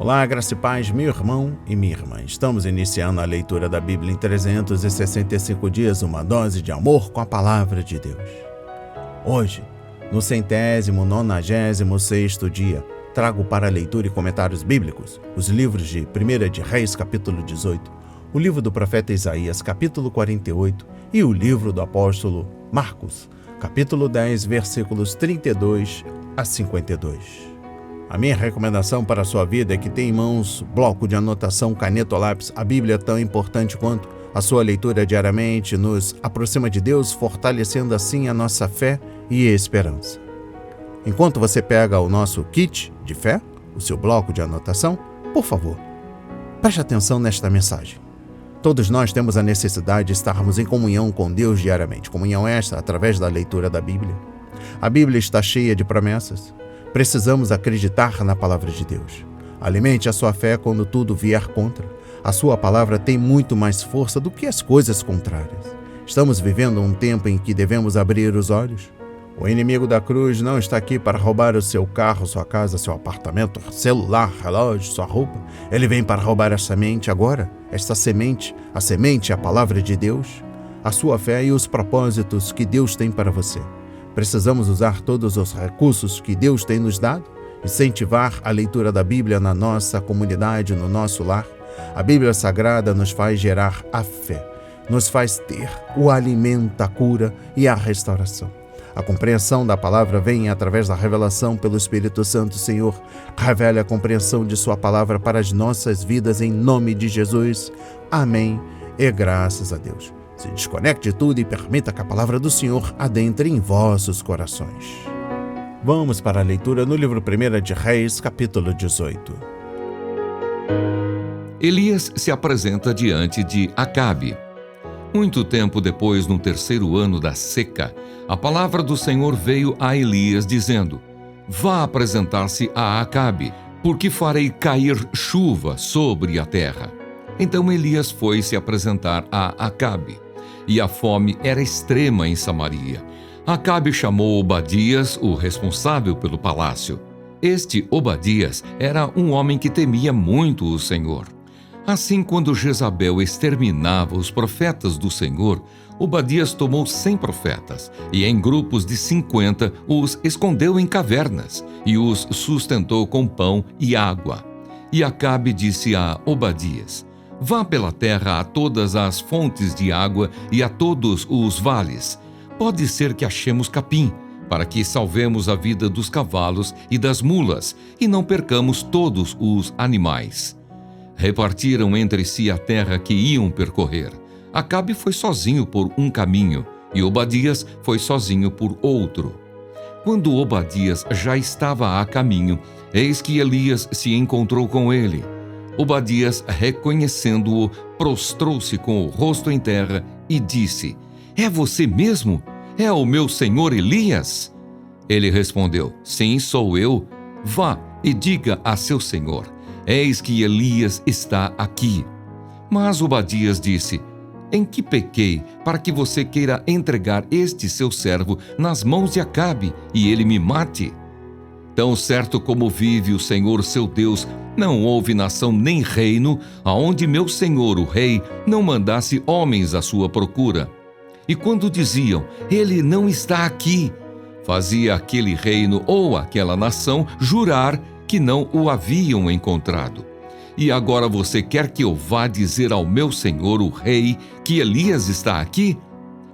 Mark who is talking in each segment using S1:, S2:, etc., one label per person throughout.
S1: Olá, graça e paz, meu irmão e minha irmã. Estamos iniciando a leitura da Bíblia em 365 dias, uma dose de amor com a Palavra de Deus. Hoje, no 196º dia, trago para leitura e comentários bíblicos os livros de 1 de Reis, capítulo 18, o livro do profeta Isaías, capítulo 48, e o livro do apóstolo Marcos, capítulo 10, versículos 32 a 52. A minha recomendação para a sua vida é que tenha em mãos bloco de anotação, caneta ou lápis. A Bíblia é tão importante quanto a sua leitura diariamente nos aproxima de Deus, fortalecendo assim a nossa fé e esperança. Enquanto você pega o nosso kit de fé, o seu bloco de anotação, por favor, preste atenção nesta mensagem. Todos nós temos a necessidade de estarmos em comunhão com Deus diariamente. Comunhão esta através da leitura da Bíblia. A Bíblia está cheia de promessas. Precisamos acreditar na palavra de Deus. Alimente a sua fé quando tudo vier contra. A sua palavra tem muito mais força do que as coisas contrárias. Estamos vivendo um tempo em que devemos abrir os olhos. O inimigo da cruz não está aqui para roubar o seu carro, sua casa, seu apartamento, celular, relógio, sua roupa. Ele vem para roubar a semente agora. Esta semente, a semente é a palavra de Deus, a sua fé e os propósitos que Deus tem para você. Precisamos usar todos os recursos que Deus tem nos dado, incentivar a leitura da Bíblia na nossa comunidade, no nosso lar. A Bíblia Sagrada nos faz gerar a fé, nos faz ter o alimento, a cura e a restauração. A compreensão da palavra vem através da revelação pelo Espírito Santo. Senhor, revele a compreensão de sua palavra para as nossas vidas em nome de Jesus. Amém e graças a Deus. Se desconecte de tudo e permita que a palavra do Senhor adentre em vossos corações. Vamos para a leitura no livro 1 de Reis, capítulo 18.
S2: Elias se apresenta diante de Acabe. Muito tempo depois, no 3º ano da seca, a palavra do Senhor veio a Elias dizendo: Vá apresentar-se a Acabe, porque farei cair chuva sobre a terra. Então Elias foi se apresentar a Acabe. E a fome era extrema em Samaria. Acabe chamou Obadias, o responsável pelo palácio. Este Obadias era um homem que temia muito o Senhor. Assim, quando Jezabel exterminava os profetas do Senhor, Obadias tomou 100 profetas e, em grupos de 50, os escondeu em cavernas e os sustentou com pão e água. E Acabe disse a Obadias: Vá pela terra a todas as fontes de água e a todos os vales. Pode ser que achemos capim, para que salvemos a vida dos cavalos e das mulas, e não percamos todos os animais. Repartiram entre si a terra que iam percorrer. Acabe foi sozinho por um caminho, e Obadias foi sozinho por outro. Quando Obadias já estava a caminho, eis que Elias se encontrou com ele. Obadias, reconhecendo-o, prostrou-se com o rosto em terra e disse: É você mesmo? É o meu senhor Elias? Ele respondeu: Sim, sou eu. Vá e diga a seu senhor: Eis que Elias está aqui. Mas Obadias disse: Em que pequei para que você queira entregar este seu servo nas mãos de Acabe e ele me mate? Tão certo como vive o Senhor seu Deus, não houve nação nem reino aonde meu senhor o rei não mandasse homens à sua procura. E quando diziam: Ele não está aqui, fazia aquele reino ou aquela nação jurar que não o haviam encontrado. E agora você quer que eu vá dizer ao meu senhor o rei que Elias está aqui?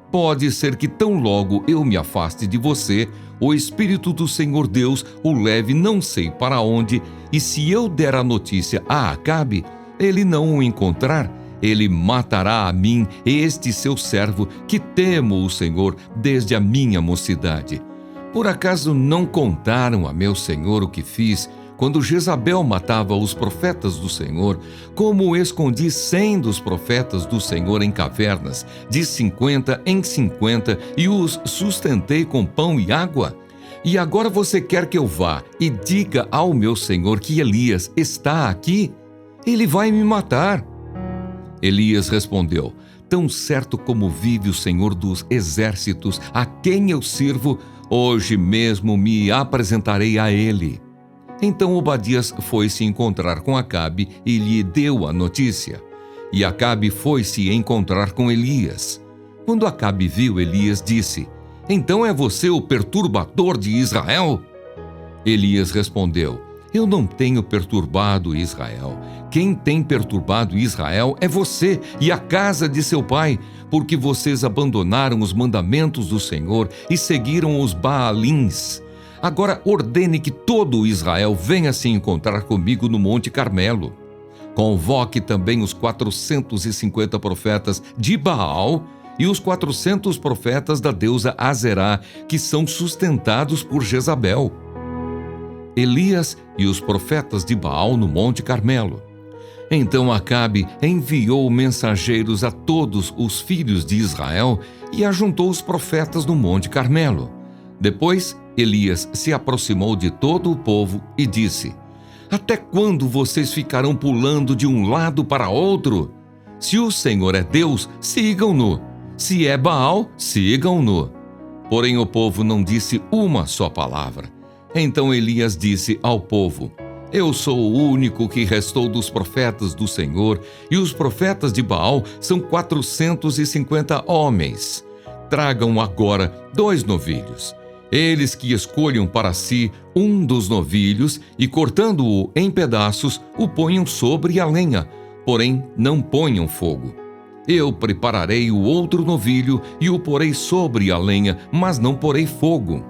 S2: Pode ser que tão logo eu me afaste de você, o Espírito do Senhor Deus o leve não sei para onde, e se eu der a notícia a Acabe, ele não o encontrar, ele matará a mim este seu servo, que temo o Senhor desde a minha mocidade. Por acaso não contaram a meu senhor o que fiz, quando Jezabel matava os profetas do Senhor, como escondi 100 dos profetas do Senhor em cavernas, de 50 em 50, e os sustentei com pão e água? E agora você quer que eu vá e diga ao meu senhor que Elias está aqui? Ele vai me matar. Elias respondeu: Tão certo como vive o Senhor dos exércitos, a quem eu sirvo, hoje mesmo me apresentarei a ele. Então Obadias foi se encontrar com Acabe e lhe deu a notícia. E Acabe foi se encontrar com Elias. Quando Acabe viu Elias, disse: então é você o perturbador de Israel? Elias respondeu: eu não tenho perturbado Israel. Quem tem perturbado Israel é você e a casa de seu pai, porque vocês abandonaram os mandamentos do Senhor e seguiram os Baalins. Agora ordene que todo Israel venha se encontrar comigo no Monte Carmelo. Convoque também os 450 profetas de Baal e os 400 profetas da deusa Azerá, que são sustentados por Jezabel. Elias e os profetas de Baal no Monte Carmelo. Então Acabe enviou mensageiros a todos os filhos de Israel e ajuntou os profetas no Monte Carmelo. Depois, Elias se aproximou de todo o povo e disse: até quando vocês ficarão pulando de um lado para outro? Se o Senhor é Deus, sigam-no. Se é Baal, sigam-no. Porém o povo não disse uma só palavra. Então Elias disse ao povo: eu sou o único que restou dos profetas do Senhor, e os profetas de Baal são 450 homens. Tragam agora 2 novilhos. Eles que escolham para si um dos novilhos e, cortando-o em pedaços, o ponham sobre a lenha, porém não ponham fogo. Eu prepararei o outro novilho e o porei sobre a lenha, mas não porei fogo.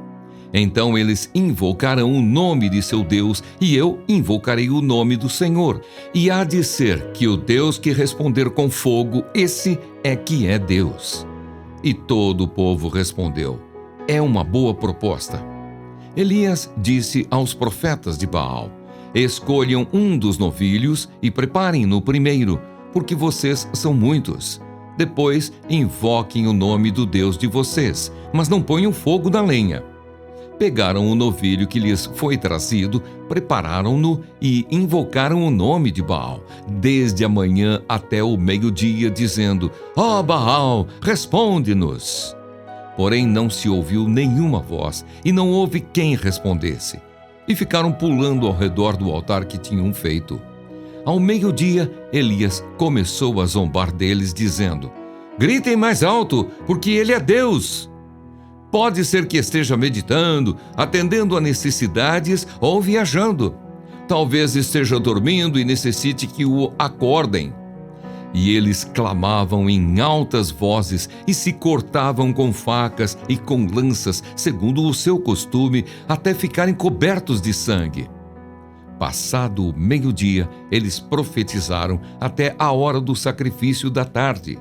S2: Então eles invocarão o nome de seu Deus, e eu invocarei o nome do Senhor. E há de ser que o Deus que responder com fogo, esse é que é Deus. E todo o povo respondeu: é uma boa proposta. Elias disse aos profetas de Baal: escolham um dos novilhos e preparem-no primeiro, porque vocês são muitos. Depois invoquem o nome do Deus de vocês, mas não ponham fogo na lenha. Pegaram o novilho que lhes foi trazido, prepararam-no e invocaram o nome de Baal, desde a manhã até o meio-dia, dizendo: ó Baal, responde-nos. Porém não se ouviu nenhuma voz, e não houve quem respondesse. E ficaram pulando ao redor do altar que tinham feito. Ao meio-dia, Elias começou a zombar deles, dizendo: gritem mais alto, porque ele é Deus. Pode ser que esteja meditando, atendendo a necessidades ou viajando. Talvez esteja dormindo e necessite que o acordem. E eles clamavam em altas vozes e se cortavam com facas e com lanças, segundo o seu costume, até ficarem cobertos de sangue. Passado o meio-dia, eles profetizaram até a hora do sacrifício da tarde.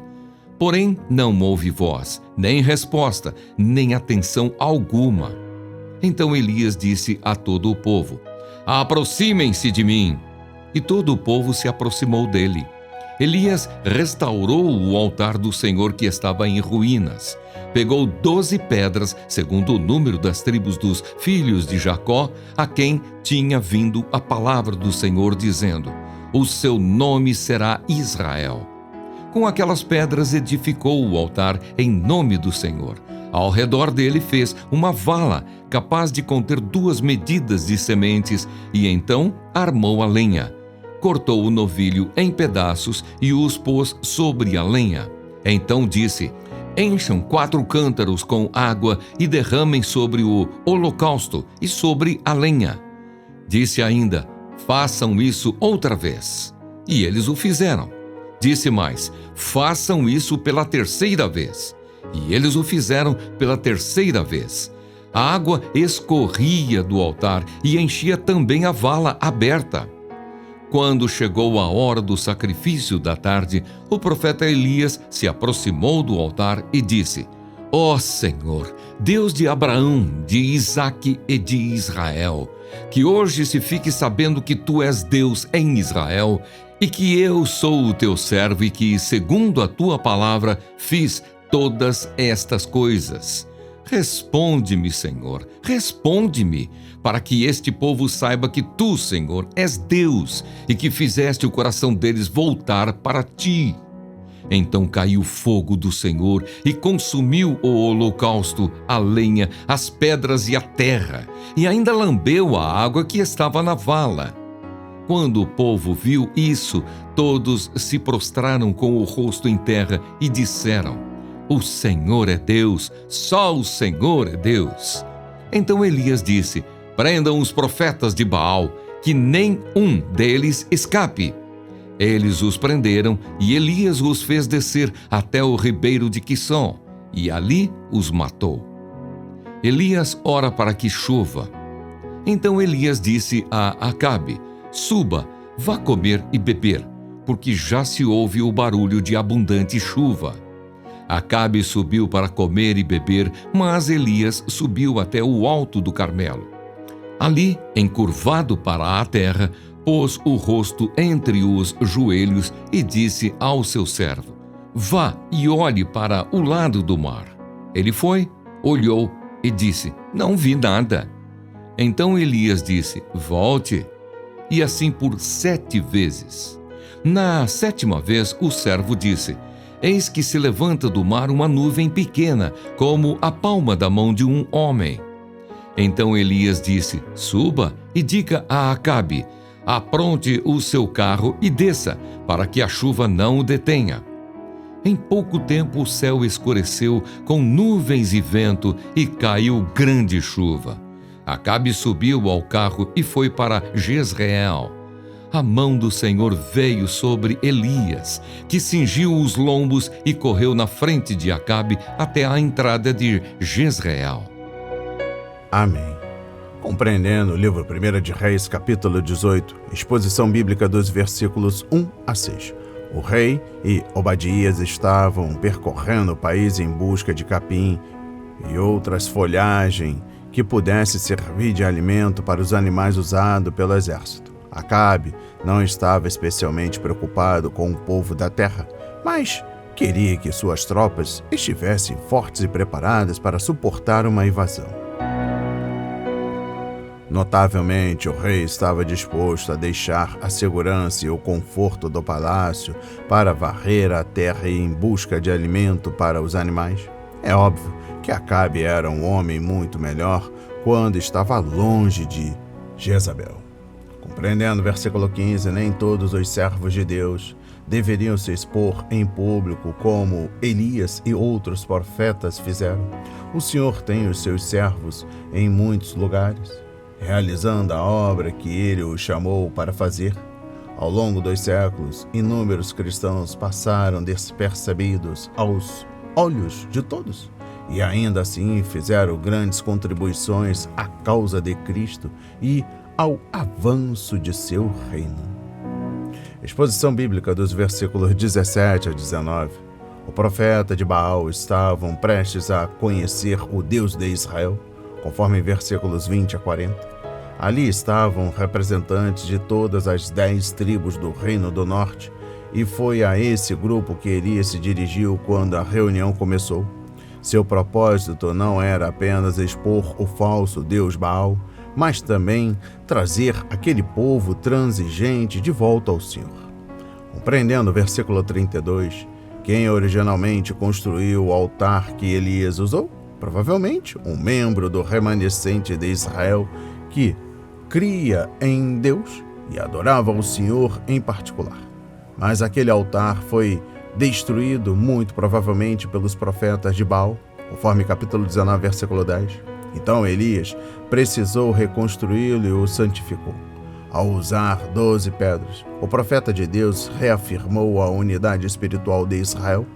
S2: Porém, não houve voz, nem resposta, nem atenção alguma. Então Elias disse a todo o povo: aproximem-se de mim. E todo o povo se aproximou dele. Elias restaurou o altar do Senhor que estava em ruínas. Pegou 12 pedras, segundo o número das tribos dos filhos de Jacó, a quem tinha vindo a palavra do Senhor, dizendo: o seu nome será Israel. Com aquelas pedras edificou o altar em nome do Senhor. Ao redor dele fez uma vala, capaz de conter 2 medidas de sementes, e então armou a lenha. Cortou o novilho em pedaços e os pôs sobre a lenha. Então disse: encham 4 cântaros com água e derramem sobre o holocausto e sobre a lenha. Disse ainda: façam isso outra vez. E eles o fizeram. Disse mais: façam isso pela 3ª vez. E eles o fizeram pela 3ª vez. A água escorria do altar e enchia também a vala aberta. Quando chegou a hora do sacrifício da tarde, o profeta Elias se aproximou do altar e disse: ó Senhor, Deus de Abraão, de Isaque e de Israel, que hoje se fique sabendo que tu és Deus em Israel, e que eu sou o teu servo e que, segundo a tua palavra, fiz todas estas coisas. Responde-me, Senhor, responde-me, para que este povo saiba que tu, Senhor, és Deus e que fizeste o coração deles voltar para ti. Então caiu fogo do Senhor e consumiu o holocausto, a lenha, as pedras e a terra, e ainda lambeu a água que estava na vala. Quando o povo viu isso, todos se prostraram com o rosto em terra e disseram: O Senhor é Deus, só o Senhor é Deus. Então Elias disse: Prendam os profetas de Baal, que nem um deles escape. Eles os prenderam e Elias os fez descer até o ribeiro de Quisson, e ali os matou. Elias ora para que chova. Então Elias disse a Acabe: Suba, vá comer e beber, porque já se ouve o barulho de abundante chuva. Acabe subiu para comer e beber, mas Elias subiu até o alto do Carmelo. Ali, encurvado para a terra, pôs o rosto entre os joelhos e disse ao seu servo: Vá e olhe para o lado do mar. Ele foi, olhou e disse: Não vi nada. Então Elias disse: Volte. E assim por 7 vezes. Na 7ª vez, o servo disse: Eis que se levanta do mar uma nuvem pequena, como a palma da mão de um homem. Então Elias disse: Suba e diga a Acabe: Apronte o seu carro e desça, para que a chuva não o detenha. Em pouco tempo o céu escureceu com nuvens e vento e caiu grande chuva. Acabe subiu ao carro e foi para Jezreel. A mão do Senhor veio sobre Elias, que cingiu os lombos e correu na frente de Acabe até a entrada de Jezreel.
S1: Amém. Compreendendo o livro 1 de Reis, capítulo 18, exposição bíblica dos versículos 1 a 6. O rei e Obadias estavam percorrendo o país em busca de capim e outras folhagens que pudesse servir de alimento para os animais usados pelo exército. Acabe não estava especialmente preocupado com o povo da terra, mas queria que suas tropas estivessem fortes e preparadas para suportar uma invasão. Notavelmente, o rei estava disposto a deixar a segurança e o conforto do palácio para varrer a terra e ir em busca de alimento para os animais. É óbvio que Acabe era um homem muito melhor quando estava longe de Jezabel. Compreendendo o versículo 15, nem todos os servos de Deus deveriam se expor em público como Elias e outros profetas fizeram. O Senhor tem os seus servos em muitos lugares, realizando a obra que Ele os chamou para fazer. Ao longo dos séculos, inúmeros cristãos passaram despercebidos aos olhos de todos e ainda assim fizeram grandes contribuições à causa de Cristo e ao avanço de seu reino. Exposição bíblica dos versículos 17 a 19. O profeta de Baal estavam prestes a conhecer o Deus de Israel, conforme versículos 20 a 40. Ali estavam representantes de todas as 10 tribos do Reino do Norte, e foi a esse grupo que Elias se dirigiu quando a reunião começou. Seu propósito não era apenas expor o falso Deus Baal, mas também trazer aquele povo transigente de volta ao Senhor. Compreendendo o versículo 32, quem originalmente construiu o altar que Elias usou? Provavelmente um membro do remanescente de Israel que cria em Deus e adorava o Senhor em particular. Mas aquele altar foi destruído muito provavelmente pelos profetas de Baal, conforme capítulo 19, versículo 10. Então Elias precisou reconstruí-lo e o santificou. Ao usar 12 pedras, o profeta de Deus reafirmou a unidade espiritual de Israel,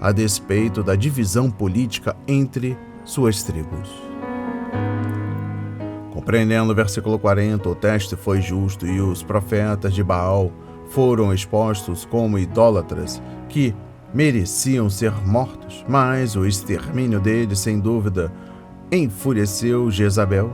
S1: a despeito da divisão política entre suas tribos. Compreendendo o versículo 40, o teste foi justo e os profetas de Baal foram expostos como idólatras que mereciam ser mortos, mas o extermínio deles, sem dúvida, enfureceu Jezabel,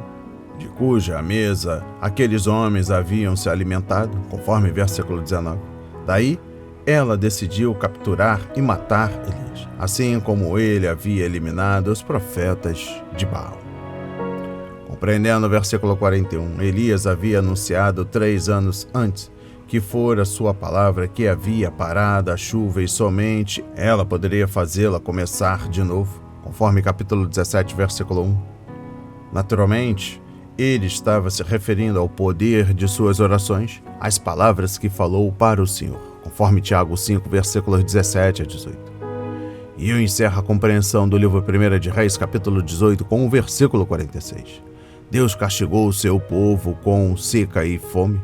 S1: de cuja mesa aqueles homens haviam se alimentado, conforme versículo 19. Daí, ela decidiu capturar e matar Elias, assim como ele havia eliminado os profetas de Baal. Compreendendo o versículo 41, Elias havia anunciado 3 anos antes que fora sua palavra que havia parado a chuva e somente ela poderia fazê-la começar de novo, conforme capítulo 17, versículo 1. Naturalmente, ele estava se referindo ao poder de suas orações, às palavras que falou para o Senhor, conforme Tiago 5, versículos 17 a 18. E eu encerro a compreensão do livro 1 de Reis, capítulo 18, com o versículo 46. Deus castigou o seu povo com seca e fome,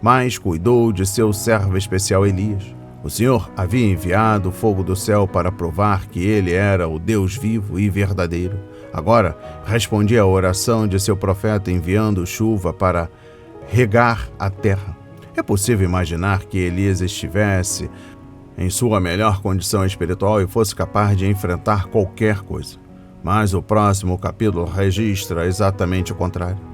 S1: mas cuidou de seu servo especial Elias. O Senhor havia enviado fogo do céu para provar que ele era o Deus vivo e verdadeiro. Agora, respondia à oração de seu profeta enviando chuva para regar a terra. É possível imaginar que Elias estivesse em sua melhor condição espiritual e fosse capaz de enfrentar qualquer coisa. Mas o próximo capítulo registra exatamente o contrário.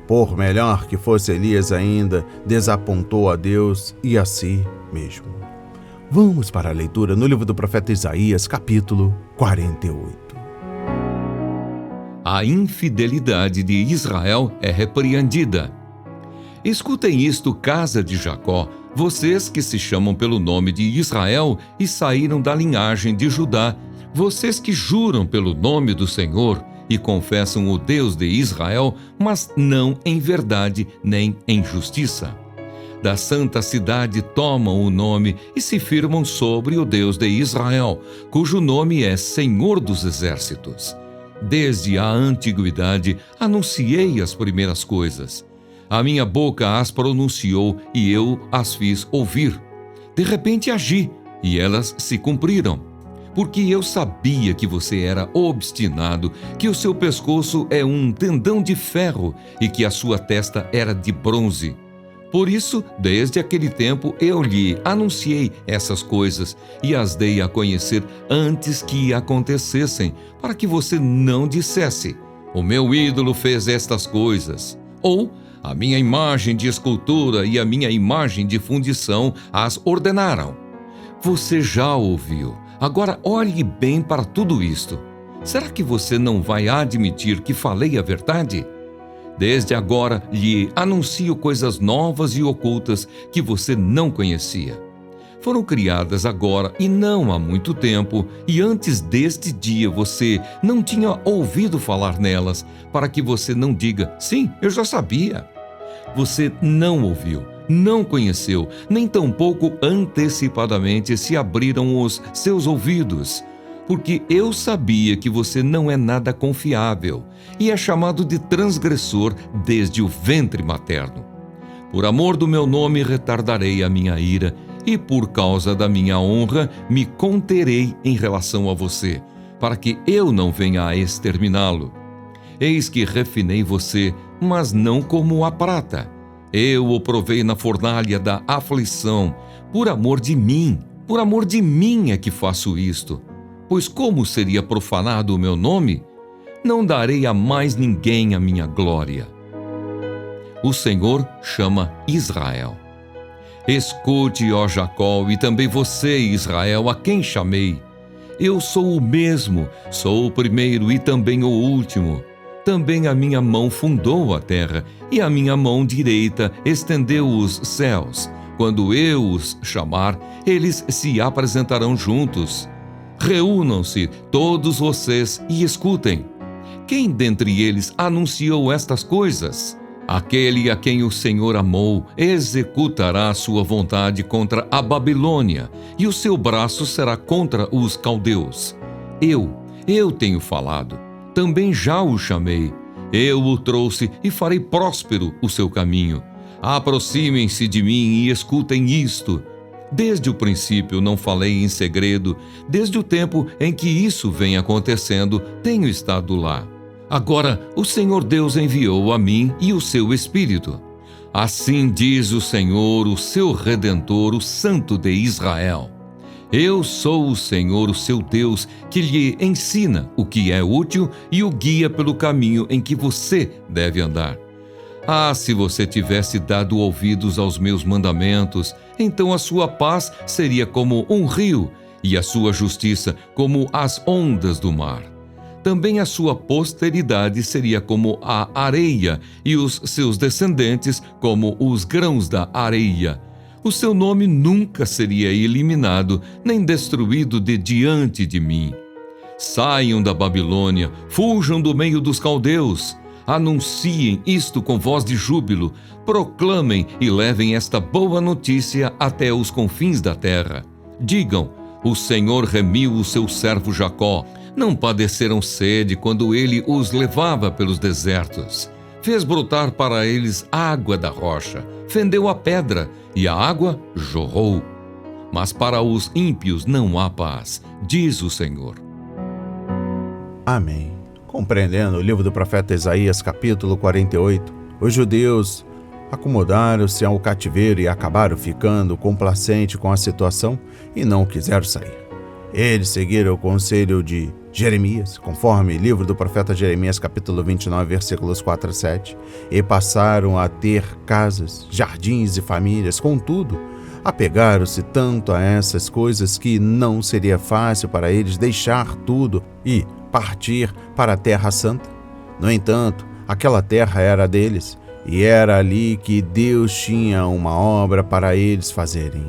S1: Por melhor que fosse Elias ainda, desapontou a Deus e a si mesmo. Vamos para a leitura no livro do profeta Isaías, capítulo 48.
S2: A infidelidade de Israel é repreendida. Escutem isto, casa de Jacó, vocês que se chamam pelo nome de Israel e saíram da linhagem de Judá, vocês que juram pelo nome do Senhor e confessam o Deus de Israel, mas não em verdade nem em justiça. Da santa cidade tomam o nome e se firmam sobre o Deus de Israel, cujo nome é Senhor dos Exércitos. Desde a antiguidade anunciei as primeiras coisas. A minha boca as pronunciou e eu as fiz ouvir. De repente agi, e elas se cumpriram. Porque eu sabia que você era obstinado, que o seu pescoço é um tendão de ferro e que a sua testa era de bronze. Por isso, desde aquele tempo, eu lhe anunciei essas coisas e as dei a conhecer antes que acontecessem, para que você não dissesse: o meu ídolo fez estas coisas, ou a minha imagem de escultura e a minha imagem de fundição as ordenaram. Você já ouviu. Agora olhe bem para tudo isto. Será que você não vai admitir que falei a verdade? Desde agora lhe anuncio coisas novas e ocultas que você não conhecia. Foram criadas agora e não há muito tempo, e antes deste dia você não tinha ouvido falar nelas, para que você não diga: sim, eu já sabia. Você não ouviu, não conheceu, nem tampouco antecipadamente se abriram os seus ouvidos, porque eu sabia que você não é nada confiável e é chamado de transgressor desde o ventre materno. Por amor do meu nome retardarei a minha ira e por causa da minha honra me conterei em relação a você, para que eu não venha a exterminá-lo. Eis que refinei você, mas não como a prata. Eu o provei na fornalha da aflição. Por amor de mim é que faço isto. Pois como seria profanado o meu nome? Não darei a mais ninguém a minha glória. O Senhor chama Israel. Escute, ó Jacó, e também você, Israel, a quem chamei. Eu sou o mesmo, sou o primeiro e também o último. Também a minha mão fundou a terra, e a minha mão direita estendeu os céus. Quando eu os chamar, eles se apresentarão juntos. Reúnam-se todos vocês e escutem. Quem dentre eles anunciou estas coisas? Aquele a quem o Senhor amou executará sua vontade contra a Babilônia, e o seu braço será contra os caldeus. Eu tenho falado, também já o chamei. Eu o trouxe e farei próspero o seu caminho. Aproximem-se de mim e escutem isto. Desde o princípio não falei em segredo, desde o tempo em que isso vem acontecendo, tenho estado lá. Agora o Senhor Deus enviou a mim e o seu Espírito. Assim diz o Senhor, o seu Redentor, o Santo de Israel. Eu sou o Senhor, o seu Deus, que lhe ensina o que é útil e o guia pelo caminho em que você deve andar. Ah, se você tivesse dado ouvidos aos meus mandamentos, então a sua paz seria como um rio e a sua justiça como as ondas do mar. também a sua posteridade seria como a areia, e os seus descendentes como os grãos da areia. O seu nome nunca seria eliminado, nem destruído de diante de mim. Saiam da Babilônia, fujam do meio dos caldeus. Anunciem isto com voz de júbilo, proclamem e levem esta boa notícia até os confins da terra. Digam: o Senhor remiu o seu servo Jacó. Não padeceram sede quando ele os levava pelos desertos. Fez brotar para eles água da rocha, fendeu a pedra e a água jorrou. Mas para os ímpios não há paz, diz o Senhor.
S1: Amém. Compreendendo o livro do profeta Isaías, capítulo 48, os judeus acomodaram-se ao cativeiro e acabaram ficando complacentes com a situação e não quiseram sair. Eles seguiram o conselho de Jeremias, conforme o livro do profeta Jeremias, capítulo 29, versículos 4 a 7, e passaram a ter casas, jardins e famílias. Contudo, apegaram-se tanto a essas coisas que não seria fácil para eles deixar tudo e partir para a Terra Santa. No entanto, aquela terra era deles, e era ali que Deus tinha uma obra para eles fazerem.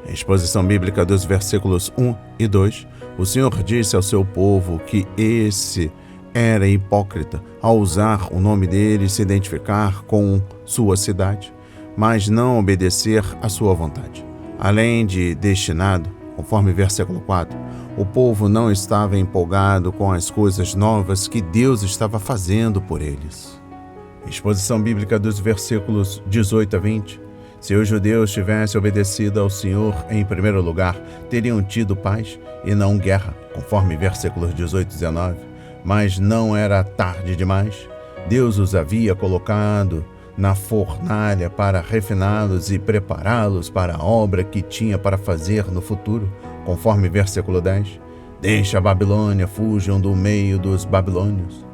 S1: Em exposição bíblica dos versículos 1 e 2, o Senhor disse ao seu povo que esse era hipócrita ao usar o nome dele e se identificar com sua cidade, mas não obedecer à sua vontade. Além de destinado, conforme versículo 4, o povo não estava empolgado com as coisas novas que Deus estava fazendo por eles. Exposição bíblica dos versículos 18 a 20. Se os judeus tivessem obedecido ao Senhor em primeiro lugar, teriam tido paz e não guerra, conforme versículos 18 e 19. Mas não era tarde demais. Deus os havia colocado na fornalha para refiná-los e prepará-los para a obra que tinha para fazer no futuro, conforme versículo 10. Deixe a Babilônia, fujam do meio dos babilônios.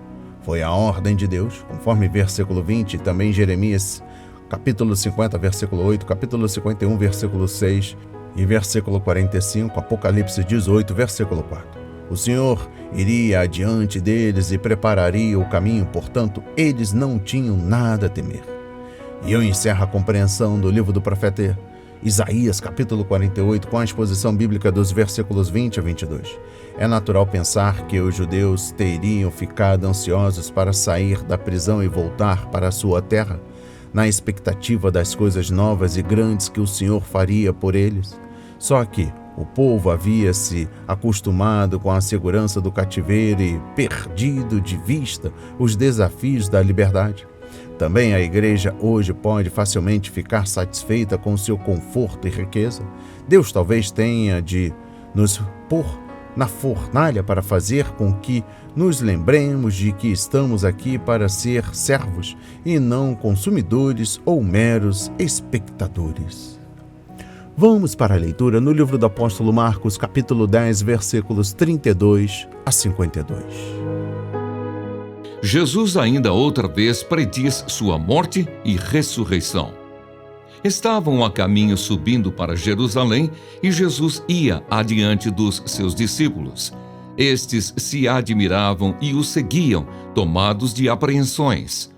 S1: Foi a ordem de Deus, conforme versículo 20, e também Jeremias, capítulo 50, versículo 8, capítulo 51, versículo 6 e versículo 45, Apocalipse 18, versículo 4. O Senhor iria adiante deles e prepararia o caminho, portanto, eles não tinham nada a temer. E eu encerro a compreensão do livro do profeta Isaías, capítulo 48, com a exposição bíblica dos versículos 20 a 22. É natural pensar que os judeus teriam ficado ansiosos para sair da prisão e voltar para a sua terra, na expectativa das coisas novas e grandes que o Senhor faria por eles. Só que o povo havia se acostumado com a segurança do cativeiro e perdido de vista os desafios da liberdade. Também a igreja hoje pode facilmente ficar satisfeita com seu conforto e riqueza. Deus talvez tenha de nos pôr na fornalha para fazer com que nos lembremos de que estamos aqui para ser servos e não consumidores ou meros espectadores. Vamos para a leitura no livro do apóstolo Marcos, capítulo 10, versículos 32 a 52.
S2: Jesus ainda outra vez prediz sua morte e ressurreição. Estavam a caminho subindo para Jerusalém e Jesus ia adiante dos seus discípulos. Estes se admiravam e o seguiam, tomados de apreensões.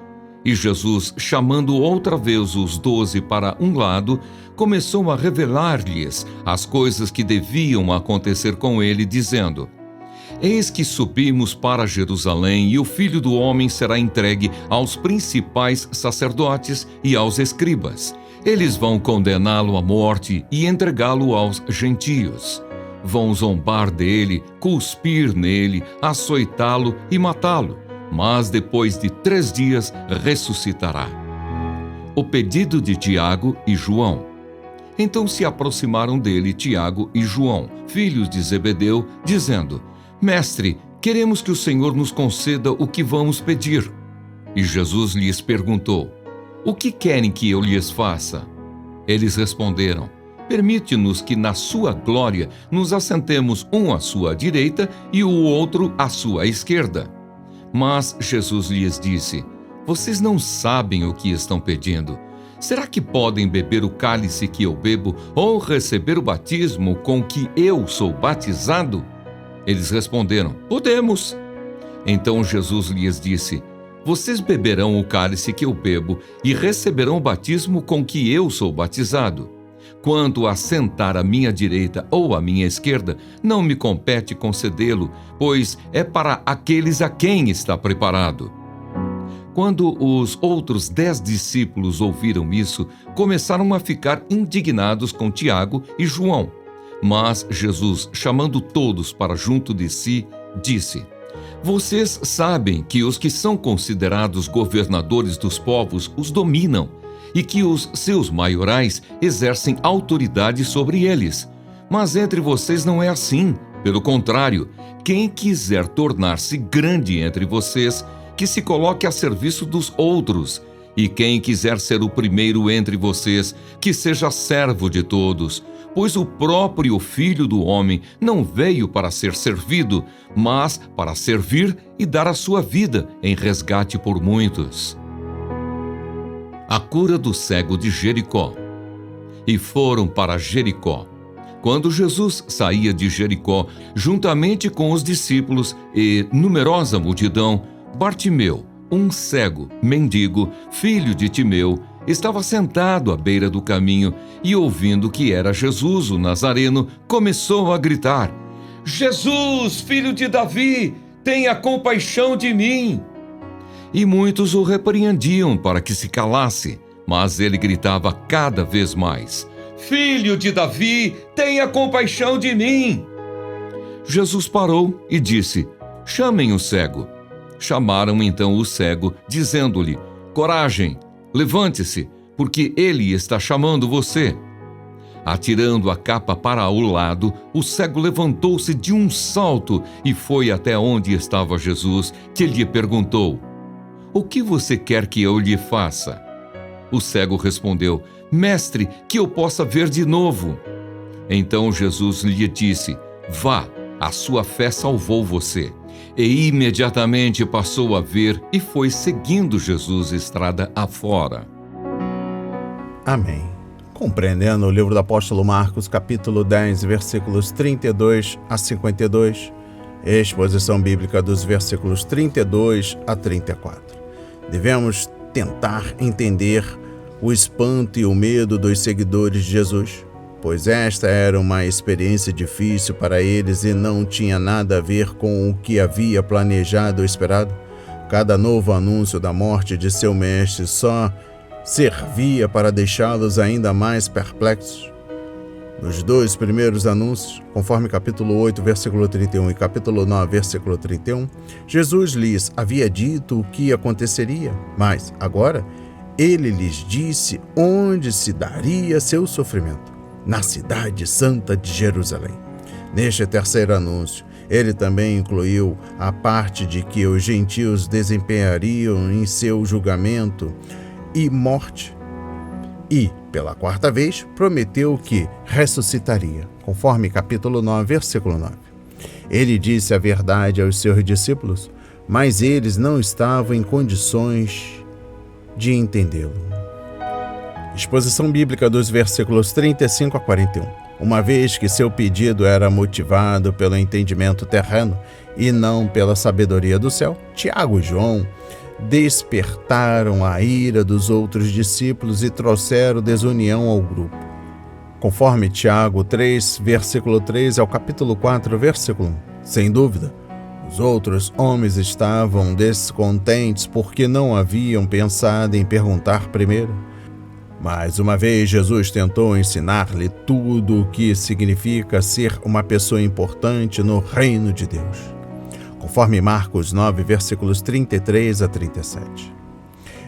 S2: E Jesus, chamando outra vez os 12 para um lado, começou a revelar-lhes as coisas que deviam acontecer com ele, dizendo: Eis que subimos para Jerusalém, e o Filho do Homem será entregue aos principais sacerdotes e aos escribas. Eles vão condená-lo à morte e entregá-lo aos gentios. Vão zombar dele, cuspir nele, açoitá-lo e matá-lo, mas depois de 3 dias ressuscitará. O pedido de Tiago e João. Então se aproximaram dele Tiago e João, filhos de Zebedeu, dizendo: Mestre, queremos que o Senhor nos conceda o que vamos pedir. E Jesus lhes perguntou: O que querem que eu lhes faça? Eles responderam: Permite-nos que na sua glória nos assentemos um à sua direita e o outro à sua esquerda. Mas Jesus lhes disse: Vocês não sabem o que estão pedindo. Será que podem beber o cálice que eu bebo ou receber o batismo com que eu sou batizado? Eles responderam: Podemos. Então Jesus lhes disse: Vocês beberão o cálice que eu bebo e receberão o batismo com que eu sou batizado. Quanto a sentar à minha direita ou à minha esquerda, não me compete concedê-lo, pois é para aqueles a quem está preparado. Quando os outros 10 discípulos ouviram isso, começaram a ficar indignados com Tiago e João. Mas Jesus, chamando todos para junto de si, disse: Vocês sabem que os que são considerados governadores dos povos os dominam e que os seus maiorais exercem autoridade sobre eles. Mas entre vocês não é assim. Pelo contrário, quem quiser tornar-se grande entre vocês, que se coloque a serviço dos outros. E quem quiser ser o primeiro entre vocês, que seja servo de todos. Pois o próprio Filho do Homem não veio para ser servido, mas para servir e dar a sua vida em resgate por muitos. A cura do cego de Jericó. E foram para Jericó. Quando Jesus saía de Jericó, juntamente com os discípulos e numerosa multidão, Bartimeu, um cego, mendigo, filho de Timeu, estava sentado à beira do caminho e, ouvindo que era Jesus, o Nazareno, começou a gritar: Jesus, filho de Davi, tenha compaixão de mim! E muitos o repreendiam para que se calasse, mas ele gritava cada vez mais: Filho de Davi, tenha compaixão de mim! Jesus parou e disse: Chamem o cego. Chamaram então o cego, dizendo-lhe: Coragem, levante-se, porque ele está chamando você. Atirando a capa para o lado, o cego levantou-se de um salto e foi até onde estava Jesus, que lhe perguntou: O que você quer que eu lhe faça? O cego respondeu: Mestre, que eu possa ver de novo. Então Jesus lhe disse: Vá, a sua fé salvou você. E imediatamente passou a ver e foi seguindo Jesus estrada afora.
S1: Amém. Compreendendo o livro do apóstolo Marcos, capítulo 10, versículos 32 a 52, exposição bíblica dos versículos 32 a 34. Devemos tentar entender o espanto e o medo dos seguidores de Jesus, pois esta era uma experiência difícil para eles e não tinha nada a ver com o que havia planejado ou esperado. Cada novo anúncio da morte de seu mestre só servia para deixá-los ainda mais perplexos. Nos 2 primeiros anúncios, conforme capítulo 8, versículo 31 e capítulo 9, versículo 31, Jesus lhes havia dito o que aconteceria, mas agora ele lhes disse onde se daria seu sofrimento: na cidade santa de Jerusalém. Neste terceiro anúncio, ele também incluiu a parte de que os gentios desempenhariam em seu julgamento e morte. E, pela quarta vez, prometeu que ressuscitaria, conforme capítulo 9, versículo 9. Ele disse a verdade aos seus discípulos, mas eles não estavam em condições de entendê-lo. Exposição bíblica dos versículos 35 a 41. Uma vez que seu pedido era motivado pelo entendimento terreno e não pela sabedoria do céu, Tiago e João despertaram a ira dos outros discípulos e trouxeram desunião ao grupo. Conforme Tiago 3, versículo 3 ao capítulo 4, versículo 1. Sem dúvida, os outros homens estavam descontentes porque não haviam pensado em perguntar primeiro. Mais uma vez, Jesus tentou ensinar-lhe tudo o que significa ser uma pessoa importante no reino de Deus, conforme Marcos 9, versículos 33 a 37.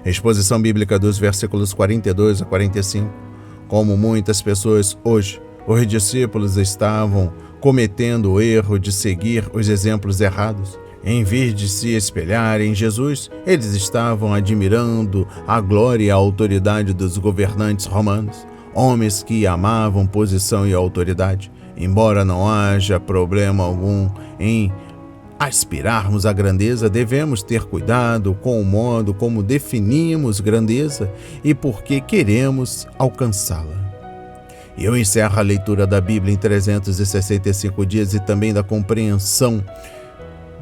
S1: Exposição bíblica dos versículos 42 a 45. Como muitas pessoas hoje, os discípulos estavam cometendo o erro de seguir os exemplos errados. Em vez de se espelhar em Jesus, eles estavam admirando a glória e a autoridade dos governantes romanos, homens que amavam posição e autoridade. Embora não haja problema algum em aspirarmos à grandeza, devemos ter cuidado com o modo como definimos grandeza e por que queremos alcançá-la. Eu encerro a leitura da Bíblia em 365 dias e também da compreensão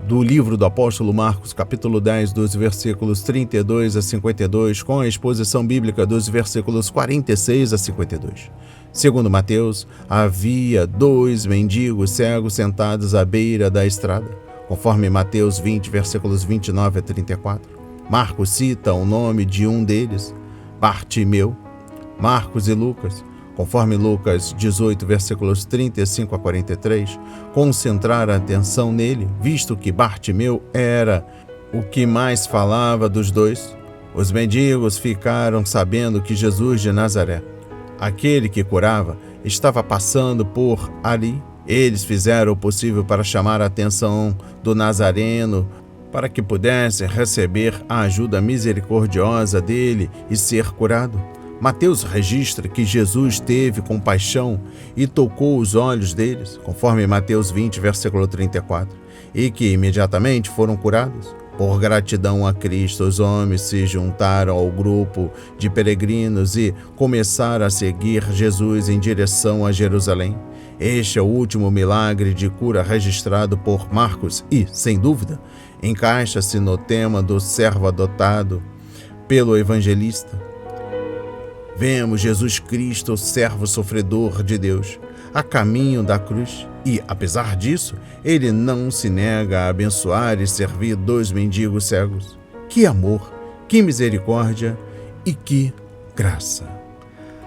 S1: do livro do apóstolo Marcos, capítulo 10, dos versículos 32 a 52, com a exposição bíblica dos versículos 46 a 52. Segundo Mateus, havia 2 mendigos cegos sentados à beira da estrada, conforme Mateus 20, versículos 29 a 34. Marcos cita o nome de um deles, Bartimeu. Marcos e Lucas, conforme Lucas 18, versículos 35 a 43, concentraram a atenção nele, visto que Bartimeu era o que mais falava dos dois. Os mendigos ficaram sabendo que Jesus de Nazaré, aquele que curava, estava passando por ali. Eles fizeram o possível para chamar a atenção do Nazareno, para que pudesse receber a ajuda misericordiosa dele e ser curado. Mateus registra que Jesus teve compaixão e tocou os olhos deles, conforme Mateus 20, versículo 34, e que imediatamente foram curados. Por gratidão a Cristo, os homens se juntaram ao grupo de peregrinos e começaram a seguir Jesus em direção a Jerusalém. Este é o último milagre de cura registrado por Marcos e, sem dúvida, encaixa-se no tema do servo adotado pelo evangelista. Vemos Jesus Cristo, o servo sofredor de Deus, a caminho da cruz e, apesar disso, ele não se nega a abençoar e servir 2 mendigos cegos. Que amor, que misericórdia e que graça!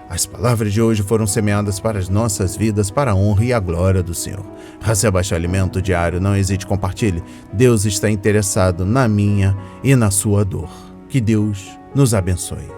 S1: As palavras de hoje foram semeadas para as nossas vidas, para a honra e a glória do Senhor. Receba este alimento diário, não hesite, compartilhe. Deus está interessado na minha e na sua dor. Que Deus nos abençoe.